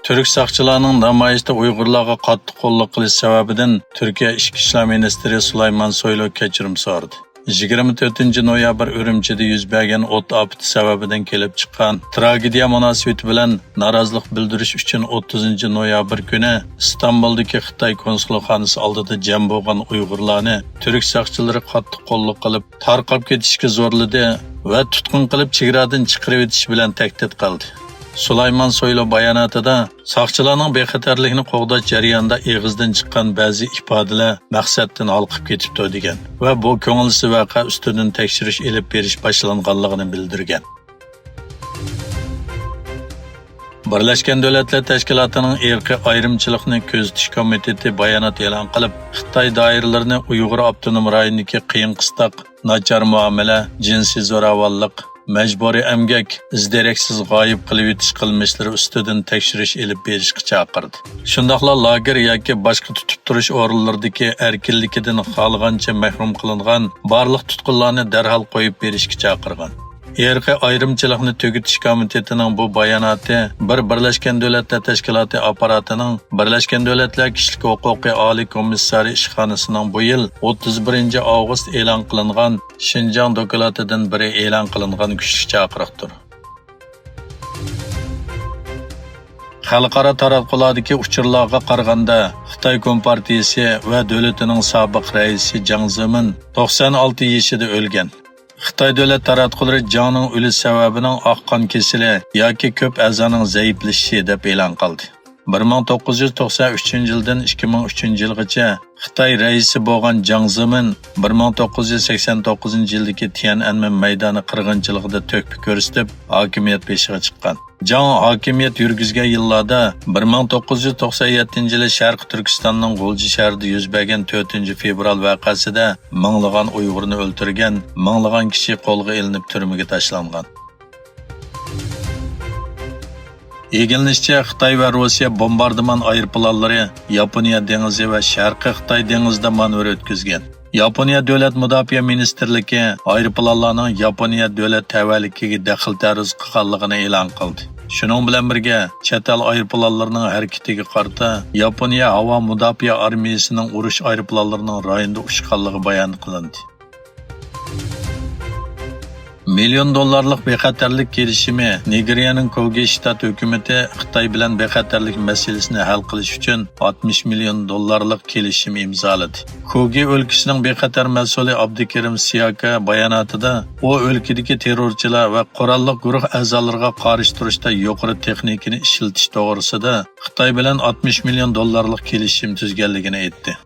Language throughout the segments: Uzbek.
Türk saqchilarning namoyishda Uyg'urlarga qattiq qo'lliq qilish sababidan Turkiya Ichki ishlar ministri Sulaymon Soylu kechirim so'radi. 24 noyabr Urumchida yuz bergan o't ofati sababidan kelib chiqqan tragediya munosabati bilan norozilik bildirish uchun 30 noyabr kuni Istanbuldagi Xitoy konsulxonasi oldida jam bo'lgan Uyg'urlarni turk saqchilari qattiq qo'lliq qilib tarqab ketishga zo'rladi va tutqun qilib chegaradan chiqarib etish bilan tahdid qildi. Sulaymon Soylu bayonotida saqchilarning bexatarlikni qo'g'dash jarayonida eg'izdan chiqqan ba'zi ifodalar maqsaddan olqib ketibdi degan va bu ko'ngilsiz voqea ustidan tekshirish elib berish boshlanganligini bildirgan. Birlashgan Davlatlar Tashkilotining irqiy ayrimchilikni kuzatish komiteti bayonot e'lon qilib, Xitoy doiralarini Uyg'ur avtonom rayonidagi qiyin qistoq, nachar muomala, jinsiy zo'ravonlik, majburiy emgak, izderaksiz g'oyib qilib o'tish qilmishlari ustidan tekshirish elib berishga chaqirdi. Shundaqla lager yoki boshqa tutib turish o'rinlaridagi erkinligidan xohlagancha mahrum qilingan barliq tutqunlarni darhol qo'yib berishga chaqirgan. Irqiy ayrimchilikni tugutish komitetining bu bayonoti Birlashgan Davlatlar Tashkiloti apparatining Birlashgan Davlatlar Kishilik huquqiy oliy komissari ishxonasining bu yil 31 avgust e'lon qilingan Xinjiang doklatidan biri e'lon qilingan kuchli chaqiriqdir. Xalqaro taratqulardagi uchurlarga qaraganda Xitoy Kompartiyasi va davlatining sobiq raisi Jiang Zemin 96 yoshida o'lgan. Xitoy davlat taratqullari Jiangning o'lish sababining oqqon kesili yoki ko'p a'zoning zaiflashishi deb e'lon qildi. 1993 yildan 2003 yilgacha Xitoy raisi bo'lgan Jiang Zemin 1989 yildagi Tiananmen maydoni qirg'inchiligida to'kpi ko'rsatib, hokimiyat beshiga chiqqan. Jiang hokimiyat yurgizgan yillarda 1997 yili Sharq Turkistonning G'ulji shahrida yuz bergan 4-fevral voqeasida minglagan Uyg'urni o'ldirgan, minglagan kishi qo'lga ilinib turmaga tashlangan. Egilishicha Xitoy va Rossiya bombardimon aeroplanlari Yaponiya dengizi va Sharqiy Xitoy dengizida manevr o'tkazgan. Yaponiya davlat mudofaa ministrligi aeroplanlarning Yaponiya davlat tavalligiga daxldoruz qilganligini e'lon qildi. Shuning bilan birga chet el aeroplanlarining harakatiga qarata Yaponiya havo mudofaa armiyasining urush aeroplanlarining rayonida uchganligi bayon qilindi. $1 million bexatarlik kelishimi Nigeriyaning Kogi shtat hukumati Xitoy bilan bexatarlik masalasini hal qilish uchun $60 million kelishim imzoladi. Kogi o'lkasining bexatar mas'uli Abdukerim Siyaka bayonotida u o'lkadagi terrorchilar va qurolli guruh a'zolariga qarshi turishda yuqori texnikani ishlatish to'g'risida Xitoy bilan $60 million kelishim tuzganligini aytdi.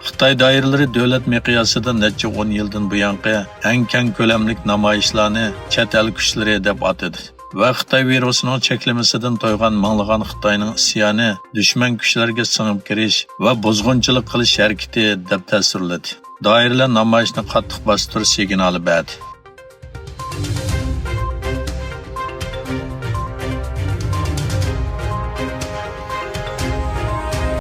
Xitoy doiralari davlat miqyosida necha 10 yildan buyongi eng keng ko'lamlik namoyishlarni chet el kuchlari deb atadi va Xitoy virusining cheklamasidan to'ygan minglagan Xitoyning isyoni dushman kuchlarga singib kirish va buzg'unchilik qilish harakati deb tasvirladi. Doiralar namoyishni qattiq bostirish signali berdi.